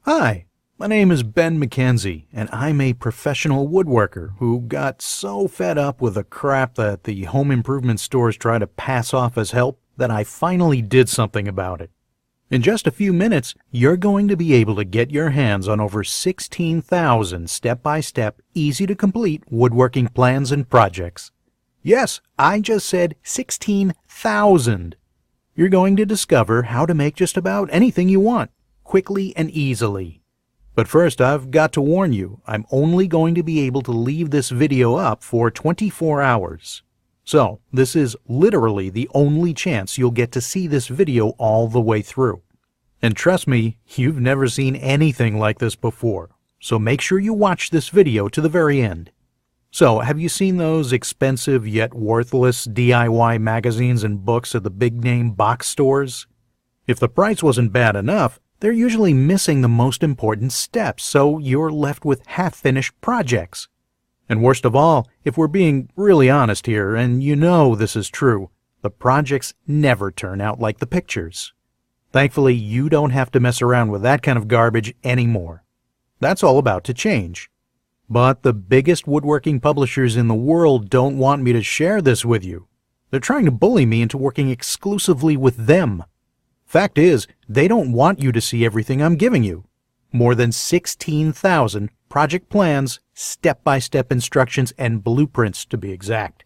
Hi, my name is Ben McKenzie, and I'm a professional woodworker who got so fed up with the crap that the home improvement stores try to pass off as help that I finally did something about it. In just a few minutes, you're going to be able to get your hands on over 16,000 step-by-step, easy-to-complete woodworking plans and projects. Yes, I just said 16,000. You're going to discover how to make just about anything you want, quickly and easily. But first, I've got to warn you, I'm only going to be able to leave this video up for 24 hours. So, this is literally the only chance you'll get to see this video all the way through. And trust me, you've never seen anything like this before, so make sure you watch this video to the very end. So, have you seen those expensive yet worthless DIY magazines and books at the big-name box stores? If the price wasn't bad enough, they're usually missing the most important steps, so you're left with half-finished projects. And worst of all, if we're being really honest here, and you know this is true, the projects never turn out like the pictures. Thankfully, you don't have to mess around with that kind of garbage anymore. That's all about to change. But the biggest woodworking publishers in the world don't want me to share this with you. They're trying to bully me into working exclusively with them. Fact is, they don't want you to see everything I'm giving you. More than 16,000 project plans, step-by-step instructions, and blueprints to be exact.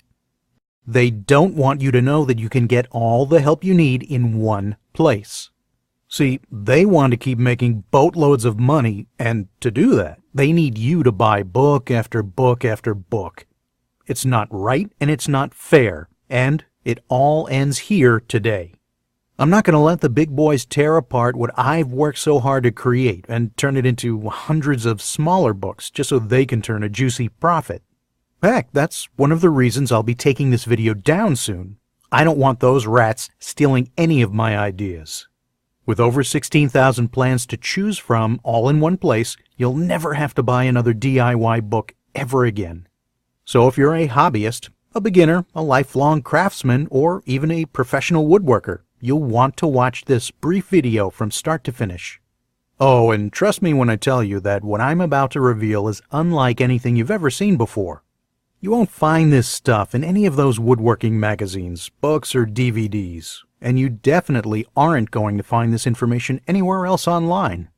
They don't want you to know that you can get all the help you need in one place. See, they want to keep making boatloads of money, and to do that, they need you to buy book after book after book. It's not right and it's not fair, and it all ends here today. I'm not going to let the big boys tear apart what I've worked so hard to create and turn it into hundreds of smaller books just so they can turn a juicy profit. Heck, that's one of the reasons I'll be taking this video down soon. I don't want those rats stealing any of my ideas. With over 16,000 plans to choose from all in one place, you'll never have to buy another DIY book ever again. So if you're a hobbyist, a beginner, a lifelong craftsman, or even a professional woodworker, you'll want to watch this brief video from start to finish. Oh, and trust me when I tell you that what I'm about to reveal is unlike anything you've ever seen before. You won't find this stuff in any of those woodworking magazines, books, or DVDs, and you definitely aren't going to find this information anywhere else online.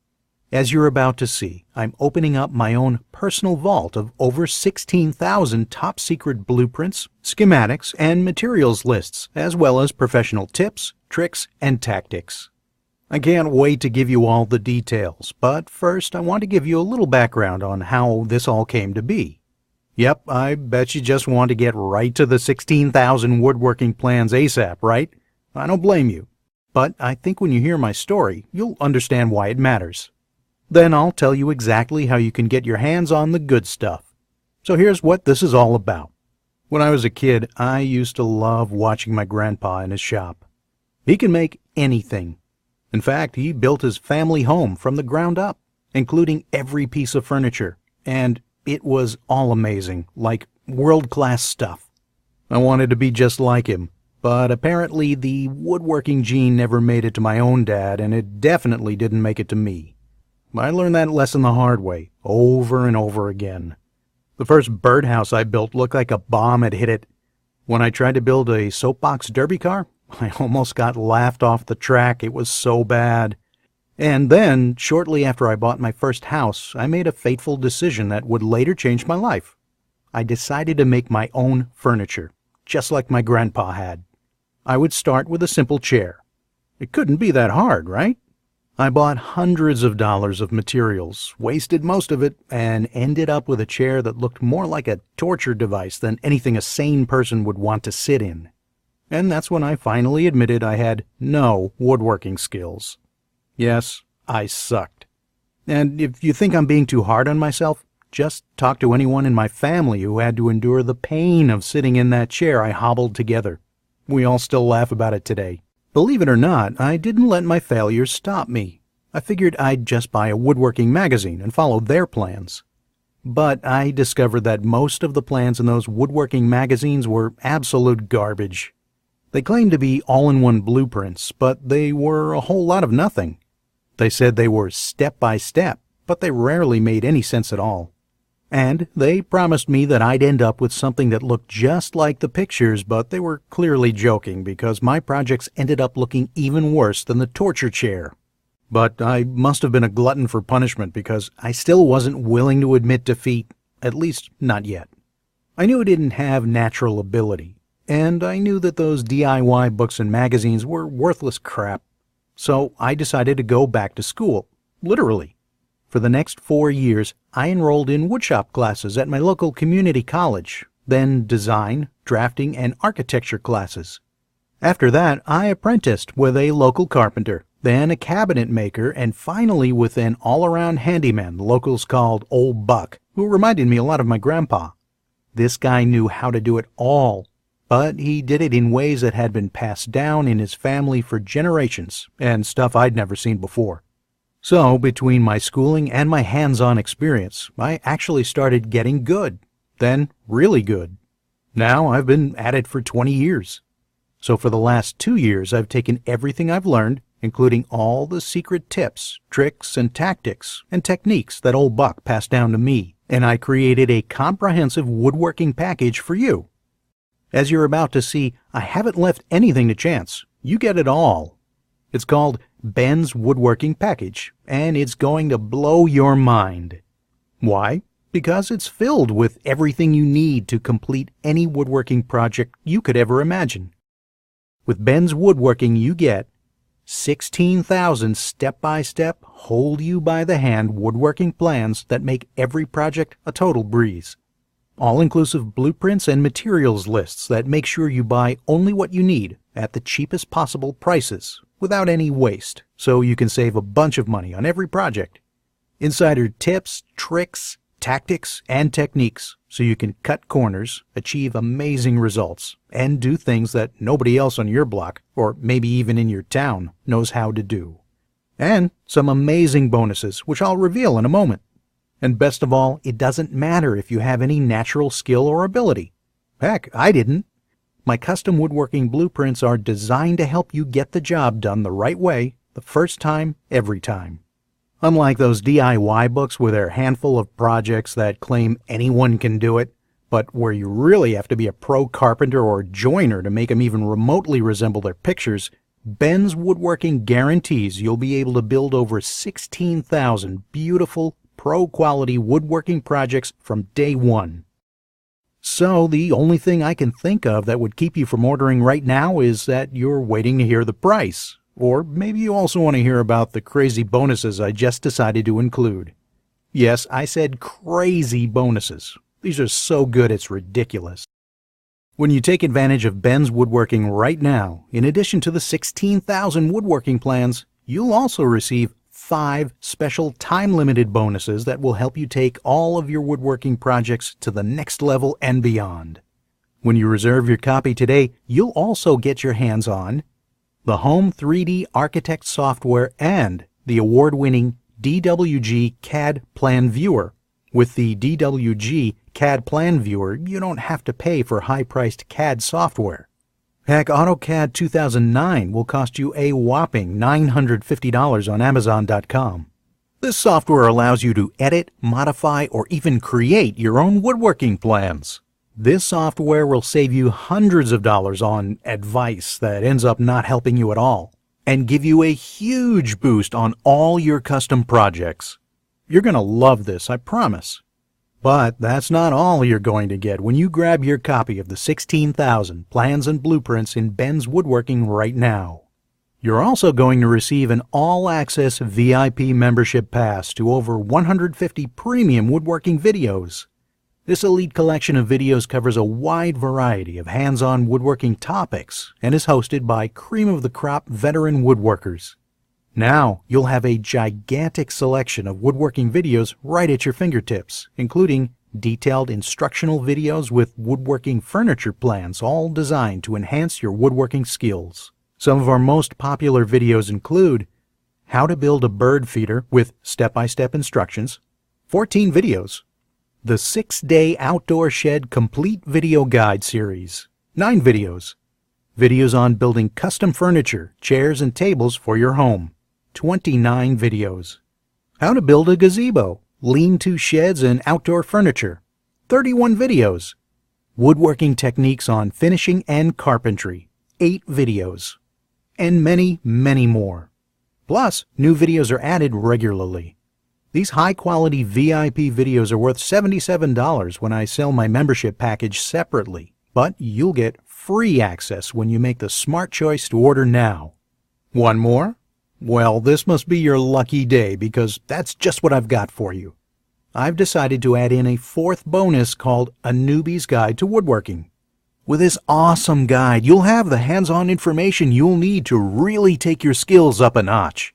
As you're about to see, I'm opening up my own personal vault of over 16,000 top-secret blueprints, schematics, and materials lists, as well as professional tips, tricks, and tactics. I can't wait to give you all the details, but first I want to give you a little background on how this all came to be. Yep, I bet you just want to get right to the 16,000 woodworking plans ASAP, right? I don't blame you. But I think when you hear my story, you'll understand why it matters. Then I'll tell you exactly how you can get your hands on the good stuff. So here's what this is all about. When I was a kid, I used to love watching my grandpa in his shop. He can make anything. In fact, he built his family home from the ground up, including every piece of furniture, and it was all amazing, like world-class stuff. I wanted to be just like him, but apparently the woodworking gene never made it to my own dad, and it definitely didn't make it to me. I learned that lesson the hard way, over and over again. The first birdhouse I built looked like a bomb had hit it. When I tried to build a soapbox derby car, I almost got laughed off the track. It was so bad. And then, shortly after I bought my first house, I made a fateful decision that would later change my life. I decided to make my own furniture, just like my grandpa had. I would start with a simple chair. It couldn't be that hard, right? I bought hundreds of dollars of materials, wasted most of it, and ended up with a chair that looked more like a torture device than anything a sane person would want to sit in. And that's when I finally admitted I had no woodworking skills. Yes, I sucked. And if you think I'm being too hard on myself, just talk to anyone in my family who had to endure the pain of sitting in that chair I hobbled together. We all still laugh about it today. Believe it or not, I didn't let my failures stop me. I figured I'd just buy a woodworking magazine and follow their plans. But I discovered that most of the plans in those woodworking magazines were absolute garbage. They claimed to be all-in-one blueprints, but they were a whole lot of nothing. They said they were step by step, but they rarely made any sense at all. And they promised me that I'd end up with something that looked just like the pictures, but they were clearly joking because my projects ended up looking even worse than the torture chair. But I must have been a glutton for punishment because I still wasn't willing to admit defeat, at least not yet. I knew I didn't have natural ability, and I knew that those DIY books and magazines were worthless crap. So I decided to go back to school, literally. For the next 4 years, I enrolled in woodshop classes at my local community college, then design, drafting, and architecture classes. After that, I apprenticed with a local carpenter, then a cabinet maker, and finally with an all-around handyman the locals called Old Buck, who reminded me a lot of my grandpa. This guy knew how to do it all, but he did it in ways that had been passed down in his family for generations, and stuff I'd never seen before. So, between my schooling and my hands-on experience, I actually started getting good, then really good. Now I've been at it for 20 years. So for the last 2 years, I've taken everything I've learned, including all the secret tips, tricks, and tactics, and techniques that Old Buck passed down to me, and I created a comprehensive woodworking package for you. As you're about to see, I haven't left anything to chance. You get it all. It's called Ben's Woodworking Package, and it's going to blow your mind. Why? Because it's filled with everything you need to complete any woodworking project you could ever imagine. With Ben's Woodworking, you get 16,000 step-by-step, hold-you-by-the-hand woodworking plans that make every project a total breeze. All-inclusive blueprints and materials lists that make sure you buy only what you need at the cheapest possible prices without any waste, so you can save a bunch of money on every project. Insider tips, tricks, tactics, and techniques so you can cut corners, achieve amazing results, and do things that nobody else on your block, or maybe even in your town, knows how to do. And some amazing bonuses, which I'll reveal in a moment. And best of all, it doesn't matter if you have any natural skill or ability. Heck, I didn't. My custom woodworking blueprints are designed to help you get the job done the right way, the first time, every time. Unlike those DIY books with their handful of projects that claim anyone can do it, but where you really have to be a pro carpenter or joiner to make them even remotely resemble their pictures, Ben's Woodworking guarantees you'll be able to build over 16,000 beautiful, pro-quality woodworking projects from day one. So the only thing I can think of that would keep you from ordering right now is that you're waiting to hear the price. Or maybe you also want to hear about the crazy bonuses I just decided to include. Yes, I said crazy bonuses. These are so good it's ridiculous. When you take advantage of Ben's Woodworking right now, in addition to the 16,000 woodworking plans, you'll also receive 5 special time-limited bonuses that will help you take all of your woodworking projects to the next level and beyond. When you reserve your copy today, you'll also get your hands on the Home 3D Architect software and the award-winning DWG CAD Plan Viewer. With the DWG CAD Plan Viewer, you don't have to pay for high-priced CAD software. Heck, AutoCAD 2009 will cost you a whopping $950 on Amazon.com. This software allows you to edit, modify, or even create your own woodworking plans. This software will save you hundreds of dollars on advice that ends up not helping you at all, and give you a huge boost on all your custom projects. You're going to love this, I promise. But that's not all you're going to get when you grab your copy of the 16,000 plans and blueprints in Ben's Woodworking right now. You're also going to receive an all-access VIP membership pass to over 150 premium woodworking videos. This elite collection of videos covers a wide variety of hands-on woodworking topics and is hosted by cream-of-the-crop veteran woodworkers. Now, you'll have a gigantic selection of woodworking videos right at your fingertips, including detailed instructional videos with woodworking furniture plans, all designed to enhance your woodworking skills. Some of our most popular videos include how to build a bird feeder with step-by-step instructions, 14 videos, the 6-Day Outdoor Shed Complete Video Guide Series, 9 videos, videos on building custom furniture, chairs, and tables for your home, 29 videos. How to build a gazebo, lean-to sheds and outdoor furniture, 31 videos. Woodworking techniques on finishing and carpentry, 8 videos. And many, many more. Plus, new videos are added regularly. These high-quality VIP videos are worth $77 when I sell my membership package separately, but you'll get free access when you make the smart choice to order now. Want more? Well, this must be your lucky day because that's just what I've got for you. I've decided to add in a 4th bonus called A Newbie's Guide to Woodworking. With this awesome guide, you'll have the hands-on information you'll need to really take your skills up a notch.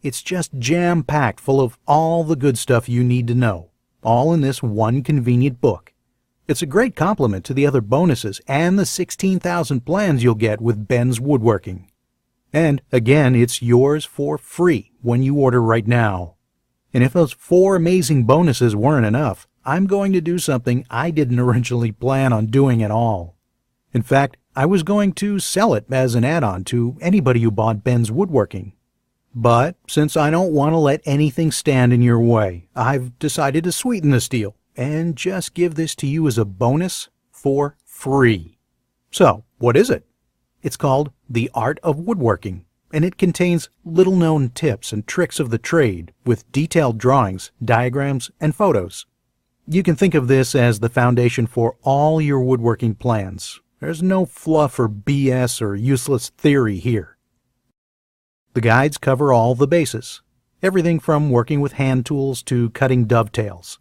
It's just jam-packed full of all the good stuff you need to know, all in this one convenient book. It's a great complement to the other bonuses and the 16,000 plans you'll get with Ben's Woodworking. And again, it's yours for free when you order right now. And if those 4 amazing bonuses weren't enough, I'm going to do something I didn't originally plan on doing at all. In fact, I was going to sell it as an add-on to anybody who bought Ben's Woodworking. But since I don't want to let anything stand in your way, I've decided to sweeten this deal and just give this to you as a bonus for free. So, what is it? It's called The Art of Woodworking, and it contains little-known tips and tricks of the trade with detailed drawings, diagrams, and photos. You can think of this as the foundation for all your woodworking plans. There's no fluff or BS or useless theory here. The guides cover all the bases, everything from working with hand tools to cutting dovetails.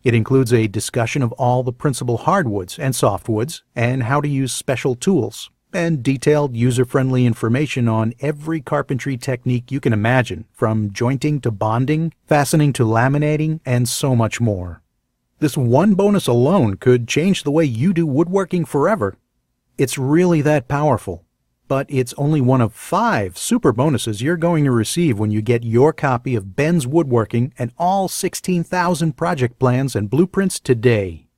It includes a discussion of all the principal hardwoods and softwoods and how to use special tools, and detailed user-friendly information on every carpentry technique you can imagine, from jointing to bonding, fastening to laminating, and so much more. This one bonus alone could change the way you do woodworking forever. It's really that powerful. But it's only one of 5 super bonuses you're going to receive when you get your copy of Ben's Woodworking and all 16,000 project plans and blueprints today.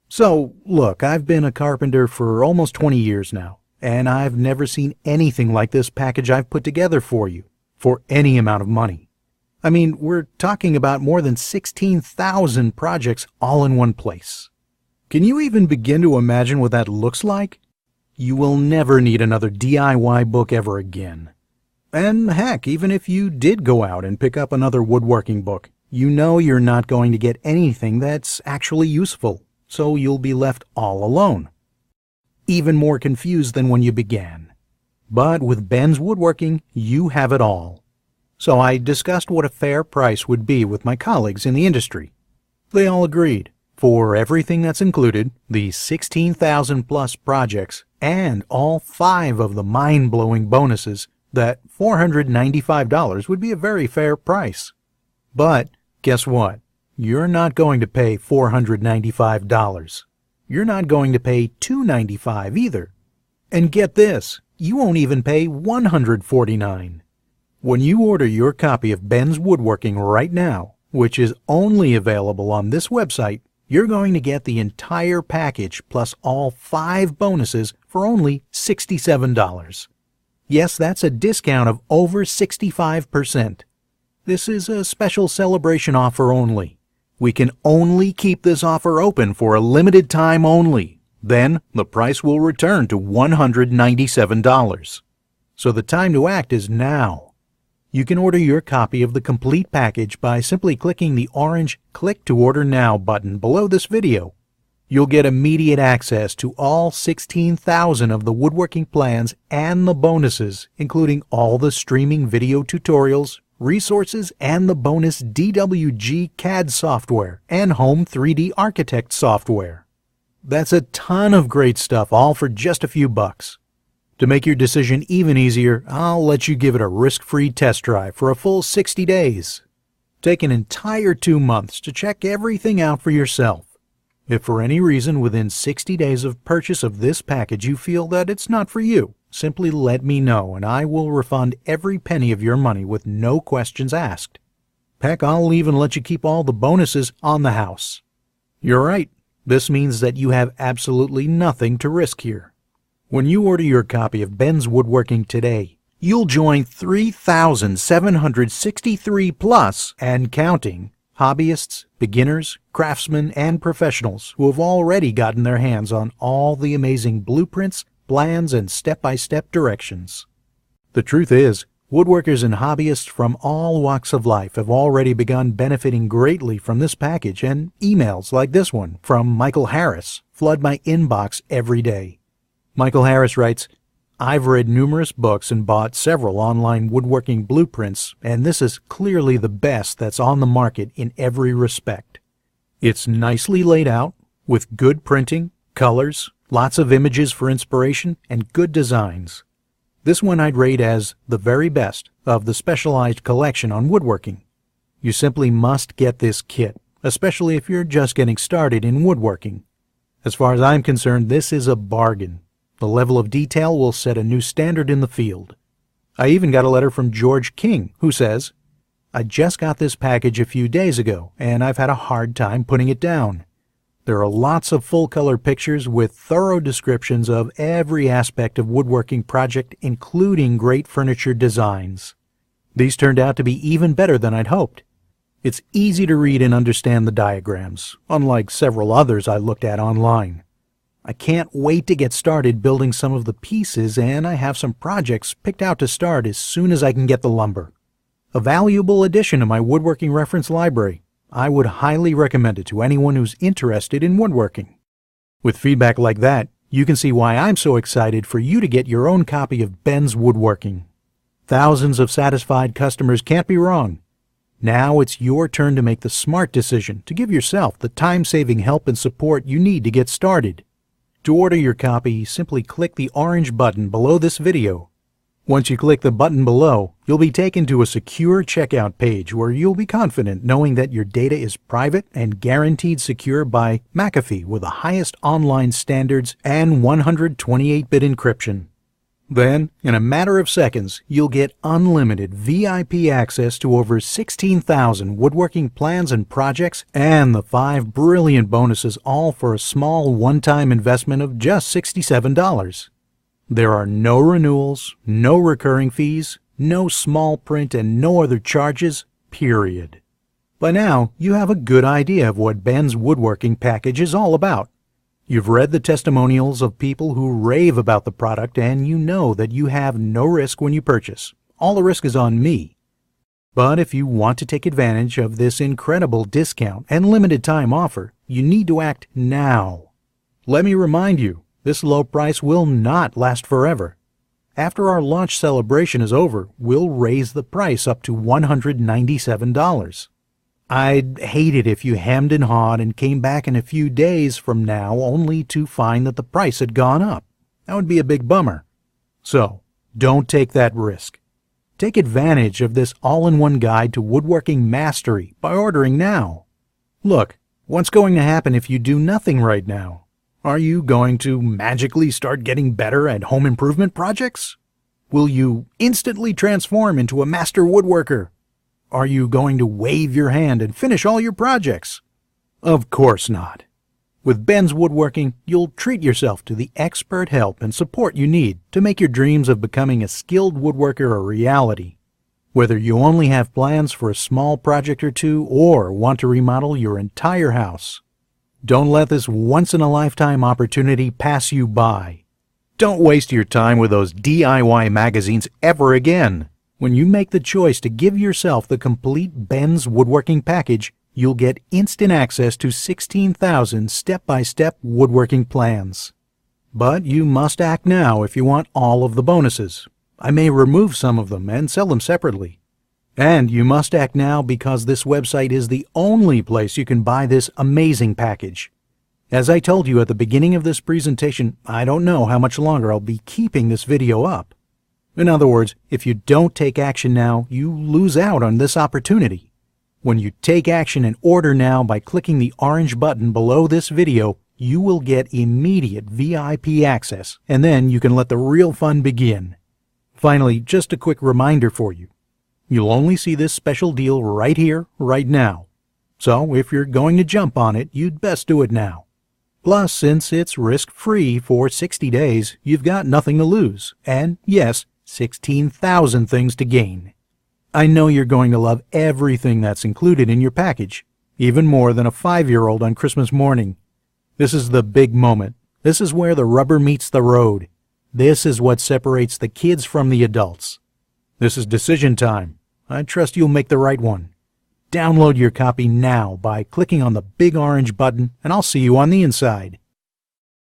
So, look, I've been a carpenter for almost 20 years now, and I've never seen anything like this package I've put together for you, for any amount of money. I mean, we're talking about more than 16,000 projects all in one place. Can you even begin to imagine what that looks like? You will never need another DIY book ever again. And heck, even if you did go out and pick up another woodworking book, you know you're not going to get anything that's actually useful, so you'll be left all alone. Even more confused than when you began. But with Ben's Woodworking, you have it all. So I discussed what a fair price would be with my colleagues in the industry. They all agreed. For everything that's included, the 16,000 plus projects, and all 5 of the mind-blowing bonuses, that $495 would be a very fair price. But guess what? You're not going to pay $495. You're not going to pay $295 either. And get this, you won't even pay $149. When you order your copy of Ben's Woodworking right now, which is only available on this website, you're going to get the entire package plus all 5 bonuses for only $67. Yes, that's a discount of over 65%. This is a special celebration offer only. We can only keep this offer open for a limited time only. Then the price will return to $197. So the time to act is now. You can order your copy of the complete package by simply clicking the orange Click to Order Now button below this video. You'll get immediate access to all 16,000 of the woodworking plans and the bonuses, including all the streaming video tutorials, resources, and the bonus DWG CAD software and Home 3D Architect software. That's a ton of great stuff, all for just a few bucks. To make your decision even easier, I'll let you give it a risk-free test drive for a full 60 days. Take an entire 2 months to check everything out for yourself. If for any reason within 60 days of purchase of this package you feel that it's not for you, simply let me know and I will refund every penny of your money with no questions asked. Heck, I'll even let you keep all the bonuses on the house. You're right, this means that you have absolutely nothing to risk here. When you order your copy of Ben's Woodworking today, you'll join 3,763 plus and counting hobbyists, beginners, craftsmen, and professionals who have already gotten their hands on all the amazing blueprints, plans, and step-by-step directions. The truth is, woodworkers and hobbyists from all walks of life have already begun benefiting greatly from this package, and emails like this one from Michael Harris flood my inbox every day. Michael Harris writes, "I've read numerous books and bought several online woodworking blueprints, and this is clearly the best that's on the market in every respect. It's nicely laid out, with good printing, colors, lots of images for inspiration, and good designs. This one I'd rate as the very best of the specialized collection on woodworking. You simply must get this kit, especially if you're just getting started in woodworking. As far as I'm concerned, this is a bargain. The level of detail will set a new standard in the field." I even got a letter from George King, who says, "I just got this package a few days ago, and I've had a hard time putting it down. There are lots of full-color pictures with thorough descriptions of every aspect of woodworking project, including great furniture designs. These turned out to be even better than I'd hoped. It's easy to read and understand the diagrams, unlike several others I looked at online. I can't wait to get started building some of the pieces, and I have some projects picked out to start as soon as I can get the lumber. A valuable addition to my woodworking reference library. I would highly recommend it to anyone who's interested in woodworking." With feedback like that, you can see why I'm so excited for you to get your own copy of Ben's Woodworking. Thousands of satisfied customers can't be wrong. Now it's your turn to make the smart decision to give yourself the time-saving help and support you need to get started. To order your copy, simply click the orange button below this video. Once you click the button below, you'll be taken to a secure checkout page where you'll be confident knowing that your data is private and guaranteed secure by McAfee with the highest online standards and 128-bit encryption. Then, in a matter of seconds, you'll get unlimited VIP access to over 16,000 woodworking plans and projects and the 5 brilliant bonuses, all for a small one-time investment of just $67. There are no renewals, no recurring fees, no small print, and no other charges, period. By now, you have a good idea of what Ben's Woodworking package is all about. You've read the testimonials of people who rave about the product, and you know that you have no risk when you purchase. All the risk is on me. But if you want to take advantage of this incredible discount and limited time offer, you need to act now. Let me remind you, this low price will not last forever. After our launch celebration is over, we'll raise the price up to $197. I'd hate it if you hemmed and hawed and came back in a few days from now only to find that the price had gone up. That would be a big bummer. So, don't take that risk. Take advantage of this all-in-one guide to woodworking mastery by ordering now. Look, what's going to happen if you do nothing right now? Are you going to magically start getting better at home improvement projects? Will you instantly transform into a master woodworker? Are you going to wave your hand and finish all your projects? Of course not. With Ben's Woodworking, you'll treat yourself to the expert help and support you need to make your dreams of becoming a skilled woodworker a reality. Whether you only have plans for a small project or two or want to remodel your entire house, don't let this once-in-a-lifetime opportunity pass you by. Don't waste your time with those DIY magazines ever again. When you make the choice to give yourself the complete Ben's Woodworking package, you'll get instant access to 16,000 step-by-step woodworking plans. But you must act now if you want all of the bonuses. I may remove some of them and sell them separately. And you must act now because this website is the only place you can buy this amazing package. As I told you at the beginning of this presentation, I don't know how much longer I'll be keeping this video up. In other words, if you don't take action now, you lose out on this opportunity. When you take action and order now by clicking the orange button below this video, you will get immediate VIP access, and then you can let the real fun begin. Finally, just a quick reminder for you. You'll only see this special deal right here, right now. So if you're going to jump on it, you'd best do it now. Plus, since it's risk-free for 60 days, you've got nothing to lose. And yes, 16,000 things to gain. I know you're going to love everything that's included in your package, even more than a 5-year-old on Christmas morning. This is the big moment. This is where the rubber meets the road. This is what separates the kids from the adults. This is decision time. I trust you'll make the right one. Download your copy now by clicking on the big orange button, and I'll see you on the inside.